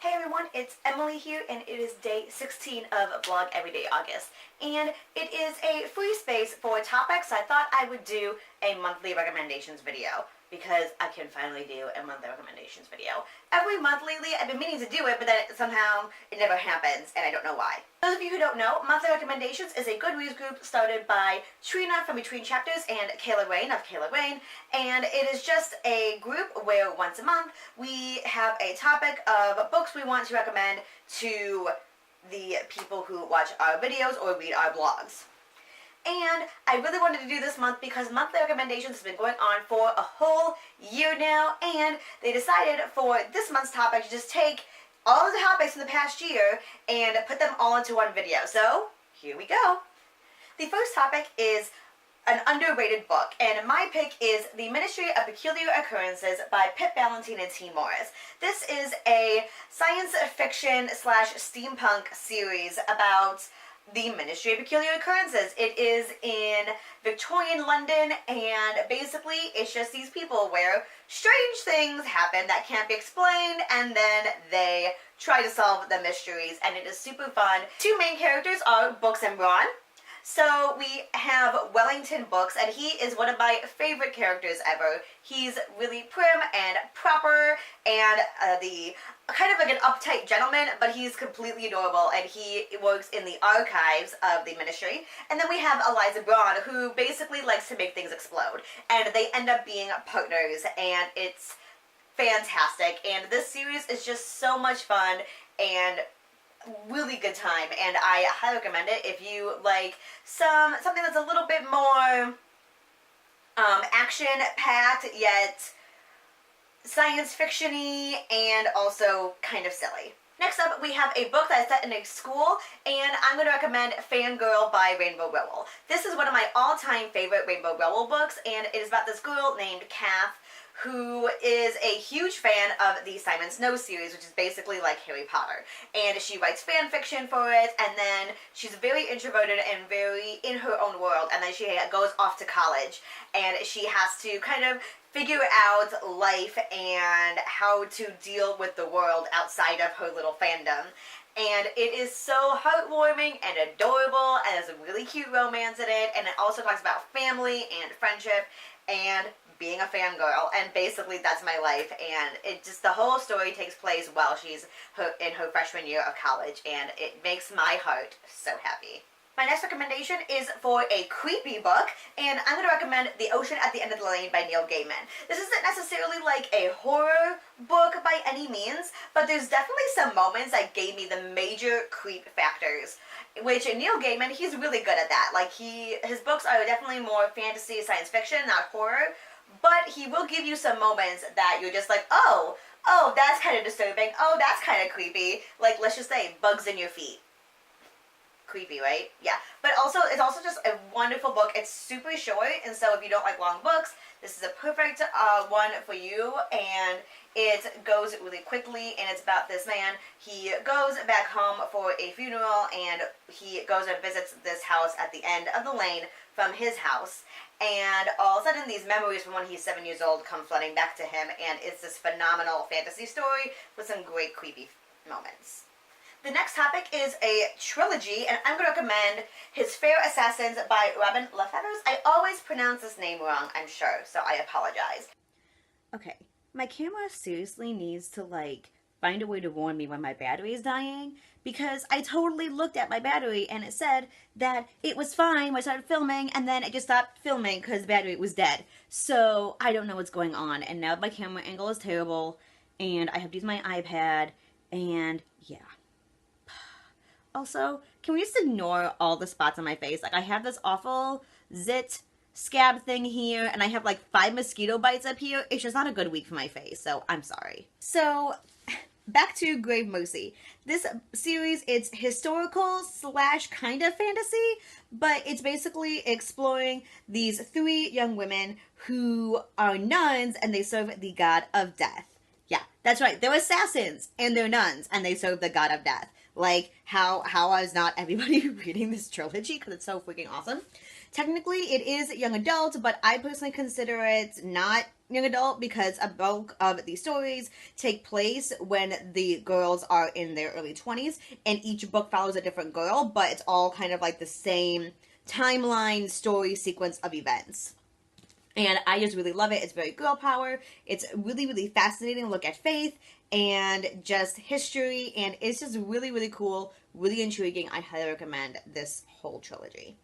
Hey everyone, it's Emily here, and it is day 16 of Blog Everyday August. And it is a free space for topics. I thought I would do a monthly recommendations video because I can finally do a monthly recommendations video. Every month lately, I've been meaning to do it, but then somehow it never happens, and I don't know why. Those of you who don't know, Monthly Recommendations is a Goodreads group started by Trina from Between Chapters and Kayla Rain of Kayla Rain, and it is just a group where once a month we have a topic of books we want to recommend to the people who watch our videos or read our blogs. And I really wanted to do this month because Monthly Recommendations has been going on for a whole year now, and they decided for this month's topic to just take all of the topics from the past year and put them all into one video. So, here we go. The first topic is an underrated book, and my pick is The Ministry of Peculiar Occurrences by Pip Ballantine and T. Morris. This is a science fiction / steampunk series about the Ministry of Peculiar Occurrences. It is in Victorian London, and basically it's just these people where strange things happen that can't be explained, and then they try to solve the mysteries, and it is super fun. Two main characters are Books and Braun. So we have Wellington Books, and he is one of my favorite characters ever. He's really prim and proper, and the kind of like an uptight gentleman, but he's completely adorable, and he works in the archives of the ministry. And then we have Eliza Braun, who basically likes to make things explode, and they end up being partners, and it's fantastic. And this series is just so much fun and really good time, and I highly recommend it if you like something that's a little bit more action-packed yet science fiction-y and also kind of silly. Next up, we have a book that is set in a school, and I'm going to recommend Fangirl by Rainbow Rowell. This is one of my all-time favorite Rainbow Rowell books, and it is about this girl named Kath, who is a huge fan of the Simon Snow series, which is basically like Harry Potter. And she writes fan fiction for it, and then she's very introverted and very in her own world, and then she goes off to college, and she has to kind of figure out life and how to deal with the world outside of her little fandom. And it is so heartwarming and adorable, and there's a really cute romance in it, and it also talks about family and friendship and being a fangirl, and basically that's my life. And it just, the whole story takes place while she's in her freshman year of college, and it makes my heart so happy. My next recommendation is for a creepy book, and I'm going to recommend The Ocean at the End of the Lane by Neil Gaiman. This isn't necessarily like a horror book by any means, but there's definitely some moments that gave me the major creep factors, which Neil Gaiman, he's really good at that. Like, his books are definitely more fantasy, science fiction, not horror, but he will give you some moments that you're just like, oh, that's kind of disturbing, oh, that's kind of creepy. Like, let's just say, bugs in your feet. Creepy, right? Yeah. But also, it's also just a wonderful book. It's super short, and so if you don't like long books, this is a perfect one for you, and it goes really quickly, and it's about this man. He goes back home for a funeral, and he goes and visits this house at the end of the lane from his house, and all of a sudden these memories from when he's 7 years old come flooding back to him, and it's this phenomenal fantasy story with some great creepy moments. The next topic is a trilogy, and I'm going to recommend His Fair Assassins by Robin Lefevers. I always pronounce this name wrong, I'm sure, so I apologize. Okay, my camera seriously needs to, find a way to warn me when my battery is dying, because I totally looked at my battery and it said that it was fine when I started filming, and then it just stopped filming because the battery was dead. So I don't know what's going on, and now my camera angle is terrible, and I have to use my iPad, and yeah. Also, can we just ignore all the spots on my face? Like, I have this awful zit scab thing here, and I have 5 mosquito bites up here. It's just not a good week for my face, so I'm sorry. So, back to Grave Mercy. This series, it's historical / kind of fantasy, but it's basically exploring these 3 young women who are nuns, and they serve the god of death. Yeah, that's right. They're assassins, and they're nuns, and they serve the god of death. Like, how is not everybody reading this trilogy? Because it's so freaking awesome. Technically, it is young adult, but I personally consider it not young adult because a bulk of these stories take place when the girls are in their early 20s, and each book follows a different girl, but it's all kind of like the same timeline story sequence of events. And I just really love it. It's very girl power. It's really, really fascinating look at faith and just history. And it's just really, really cool, really intriguing. I highly recommend this whole trilogy.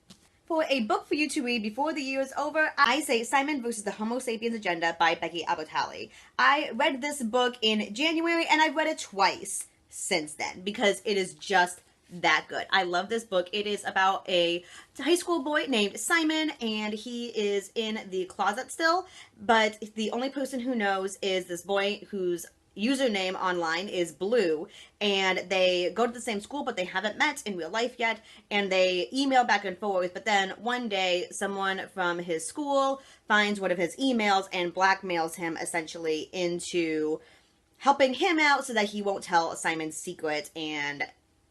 For a book for you to read before the year is over, I say Simon versus the Homo Sapiens Agenda by Becky Albertalli. I read this book in January, and I've read it twice since then because it is just that good. I love this book. It is about a high school boy named Simon, and he is in the closet still, but the only person who knows is this boy whose username online is Blue, and they go to the same school, but they haven't met in real life yet, and they email back and forth. But then one day, someone from his school finds one of his emails and blackmails him essentially into helping him out so that he won't tell Simon's secret, and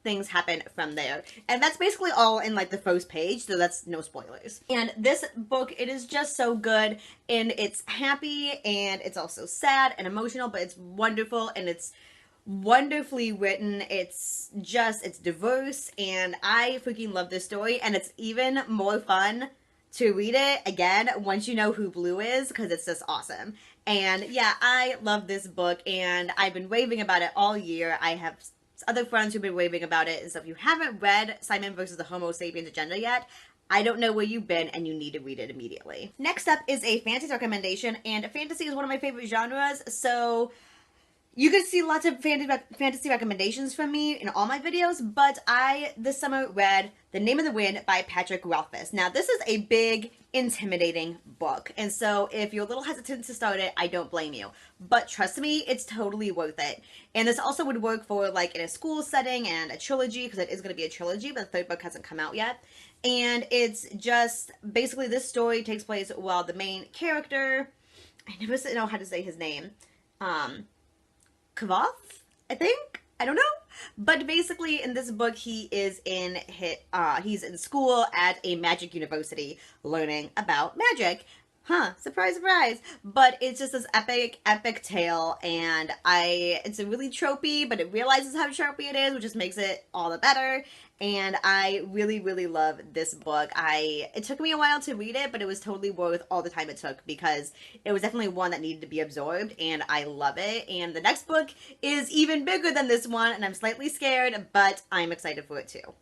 things happen from there. And that's basically all in like the first page, so that's no spoilers. And this book, it is just so good, and it's happy, and it's also sad and emotional, but it's wonderful, and it's wonderfully written. It's diverse, and I freaking love this story, and it's even more fun to read it again once you know who Blue is, because it's just awesome. And yeah, I love this book, and I've been raving about it all year. I have other friends who've been raving about it, and so if you haven't read Simon versus the Homo Sapiens Agenda yet, I don't know where you've been, and you need to read it immediately. Next up is a fantasy recommendation, and fantasy is one of my favorite genres, so you can see lots of fantasy recommendations from me in all my videos, but I, this summer, read The Name of the Wind by Patrick Rothfuss. Now, this is a big, intimidating book, and so if you're a little hesitant to start it, I don't blame you. But trust me, it's totally worth it. And this also would work for, like, in a school setting and a trilogy, because it is going to be a trilogy, but the third book hasn't come out yet. And it's just, basically, this story takes place while the main character, I never know how to say his name, Kavoth, I think? I don't know. But basically, in this book, he is he's in school at a magic university learning about magic. Surprise, surprise. But it's just this epic, epic tale, and it's a really tropey, but it realizes how tropey it is, which just makes it all the better. And I really, really love this book. It took me a while to read it, but it was totally worth all the time it took, because it was definitely one that needed to be absorbed, and I love it. And the next book is even bigger than this one, and I'm slightly scared, but I'm excited for it too.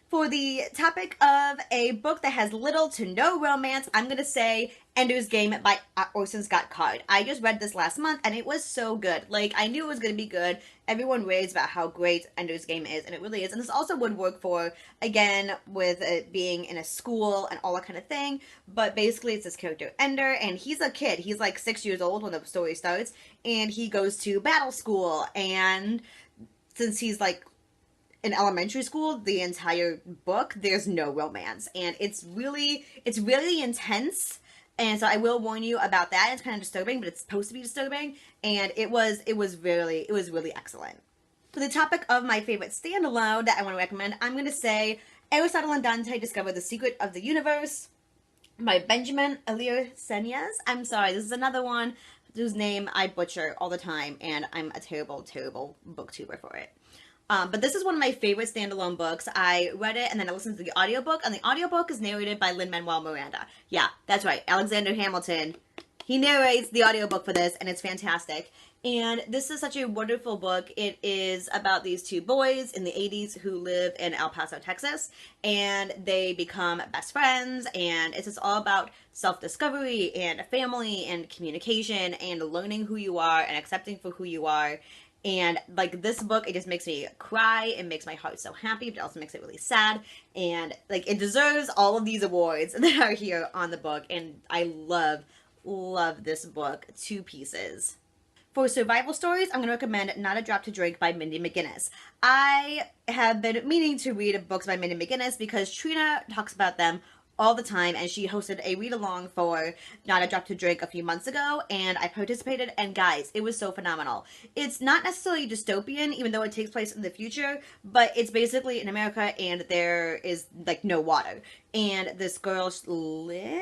For the topic of a book that has little to no romance, I'm going to say Ender's Game by Orson Scott Card. I just read this last month, and it was so good. Like, I knew it was going to be good. Everyone raves about how great Ender's Game is, and it really is. And this also would work for, again, with it being in a school and all that kind of thing. But basically, it's this character, Ender, and he's a kid. He's like 6 years old when the story starts, and he goes to battle school. And since he's like in elementary school, the entire book, there's no romance, and it's really intense. And so I will warn you about that. It's kind of disturbing, but it's supposed to be disturbing, and it was really excellent. For the topic of my favorite standalone that I want to recommend, I'm going to say Aristotle and Dante Discover the Secret of the Universe by Benjamin Elier-Senyes. I'm sorry, this is another one whose name I butcher all the time, and I'm a terrible, terrible booktuber for it. But this is one of my favorite standalone books. I read it and then I listened to the audiobook, and the audiobook is narrated by Lin-Manuel Miranda. Yeah, that's right, Alexander Hamilton. He narrates the audiobook for this, and it's fantastic. And this is such a wonderful book. It is about these two boys in the 80s who live in El Paso, Texas, and they become best friends, and it's just all about self-discovery and family and communication and learning who you are and accepting for who you are. And, like, this book, it just makes me cry. It makes my heart so happy, but it also makes it really sad. And, like, it deserves all of these awards that are here on the book. And I love this book to pieces. For survival stories, I'm going to recommend Not a Drop to Drink by Mindy McGinnis. I have been meaning to read books by Mindy McGinnis because Trina talks about them all the time, and she hosted a read-along for Not a Drop to Drink a few months ago, and I participated, and guys, it was so phenomenal. It's not necessarily dystopian, even though it takes place in the future, but it's basically in America, and there is, like, no water. And this girl, Lynn,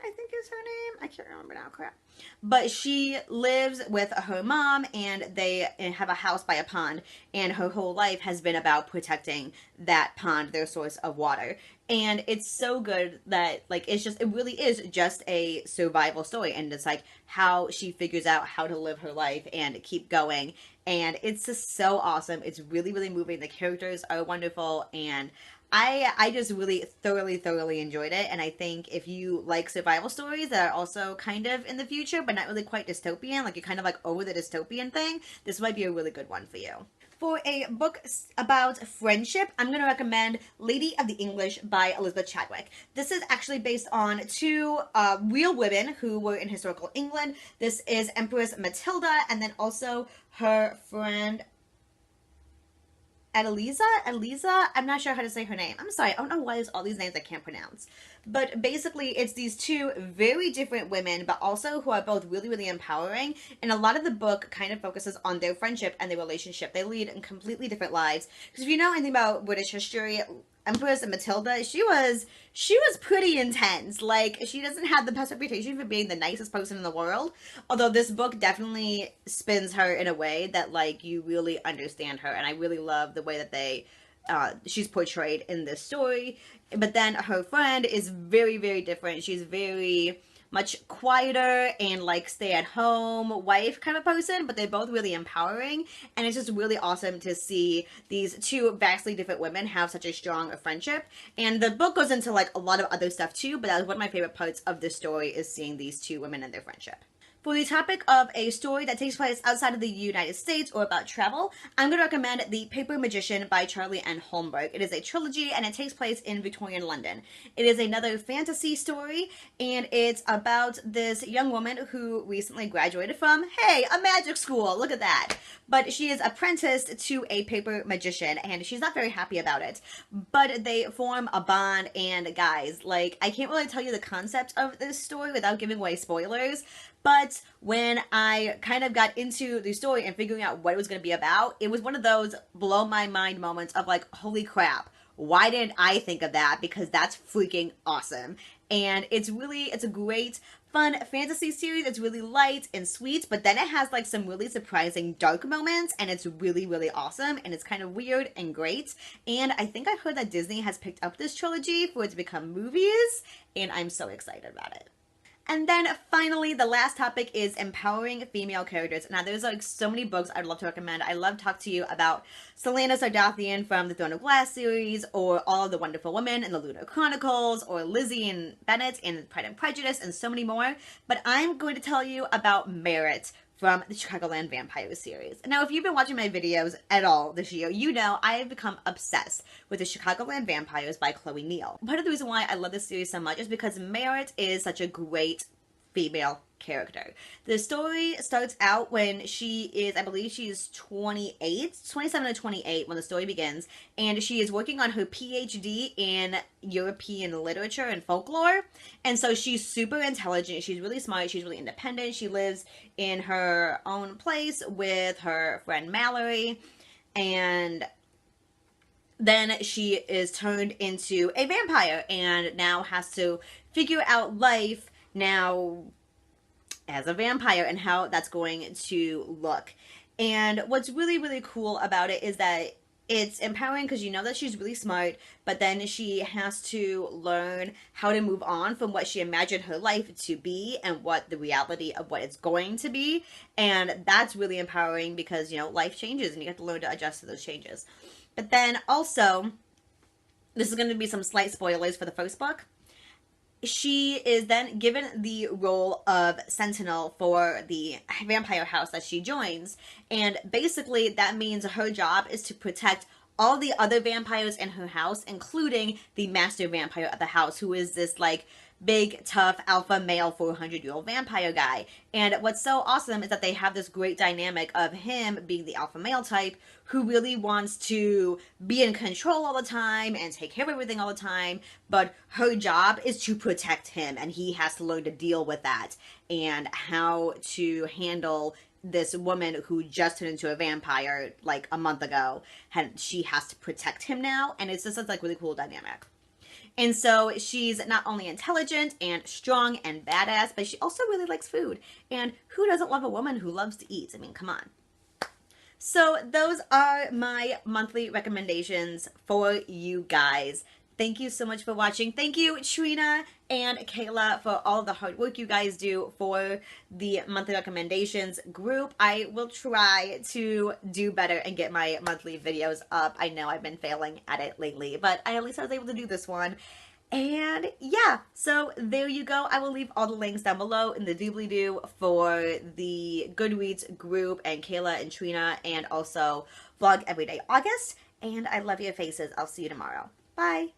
I think is her name. I can't remember now, crap. But she lives with her mom, and they have a house by a pond, and her whole life has been about protecting that pond, their source of water. And it's so good that, like, it really is just a survival story, and it's like how she figures out how to live her life and keep going. And it's just so awesome. It's really, really moving. The characters are wonderful, and I just really thoroughly enjoyed it. And I think if you like survival stories that are also kind of in the future but not really quite dystopian, like you're kind of like over the dystopian thing, this might be a really good one for you. For a book about friendship, I'm going to recommend Lady of the English by Elizabeth Chadwick. This is actually based on two real women who were in historical England. This is Empress Matilda, and then also her friend Eliza, I'm not sure how to say her name. I'm sorry, I don't know why there's all these names I can't pronounce. But basically, it's these two very different women, but also who are both really, really empowering. And a lot of the book kind of focuses on their friendship and their relationship. They lead in completely different lives. Because if you know anything about British history, Empress Matilda, she was pretty intense. Like, she doesn't have the best reputation for being the nicest person in the world. Although this book definitely spins her in a way that, like, you really understand her. And I really love the way that she's portrayed in this story. But then her friend is very, very different. She's very much quieter and like stay at home wife kind of person, but they're both really empowering, and it's just really awesome to see these two vastly different women have such a strong friendship. And the book goes into like a lot of other stuff too, but that was one of my favorite parts of the story, is seeing these two women and their friendship. For the topic of a story that takes place outside of the United States or about travel, I'm going to recommend The Paper Magician by Charlie N. Holmberg. It is a trilogy, and it takes place in Victorian London. It is another fantasy story, and it's about this young woman who recently graduated from, hey, a magic school, look at that. But she is apprenticed to a paper magician, and she's not very happy about it. But they form a bond, and guys, like, I can't really tell you the concept of this story without giving away spoilers. But when I kind of got into the story and figuring out what it was going to be about, it was one of those blow my mind moments of like, holy crap, why didn't I think of that? Because that's freaking awesome. And it's a great, fun fantasy series. It's really light and sweet, but then it has like some really surprising dark moments, and it's really, really awesome, and it's kind of weird and great. And I think I've heard that Disney has picked up this trilogy for it to become movies, and I'm so excited about it. And then finally, the last topic is empowering female characters. Now, there's like so many books I'd love to recommend. I love to talk to you about Selena Sardathian from the Throne of Glass series, or All of the Wonderful Women in the Lunar Chronicles, or Lizzie and Bennett in Pride and Prejudice, and so many more. But I'm going to tell you about Merit from the Chicagoland Vampires series. Now, if you've been watching my videos at all this year, you know I have become obsessed with the Chicagoland Vampires by Chloe Neal. Part of the reason why I love this series so much is because Merit is such a great female character. The story starts out when she is, I believe she's 27 to 28 when the story begins, and she is working on her PhD in European literature and folklore. And so she's super intelligent, she's really smart, she's really independent, she lives in her own place with her friend Mallory, and then she is turned into a vampire and now has to figure out life now as a vampire and how that's going to look. And what's really, really cool about it is that it's empowering because you know that she's really smart, but then she has to learn how to move on from what she imagined her life to be and what the reality of what it's going to be. And that's really empowering because, you know, life changes and you have to learn to adjust to those changes. But then also, this is going to be some slight spoilers for the first book. She is then given the role of sentinel for the vampire house that she joins. And basically that means her job is to protect all the other vampires in her house, including the master vampire of the house, who is this like big, tough, alpha male 400-year-old vampire guy. And what's so awesome is that they have this great dynamic of him being the alpha male type who really wants to be in control all the time and take care of everything all the time, but her job is to protect him, and he has to learn to deal with that and how to handle this woman who just turned into a vampire like a month ago, and she has to protect him now, and it's just like really cool dynamic. And so she's not only intelligent and strong and badass, but she also really likes food. And who doesn't love a woman who loves to eat? I mean, come on. So those are my monthly recommendations for you guys. Thank you so much for watching. Thank you, Trina and Kayla, for all the hard work you guys do for the monthly recommendations group. I will try to do better and get my monthly videos up. I know I've been failing at it lately, but at least I was able to do this one. And yeah, so there you go. I will leave all the links down below in the doobly-doo for the Goodreads group and Kayla and Trina, and also Vlog Everyday August. And I love your faces. I'll see you tomorrow. Bye.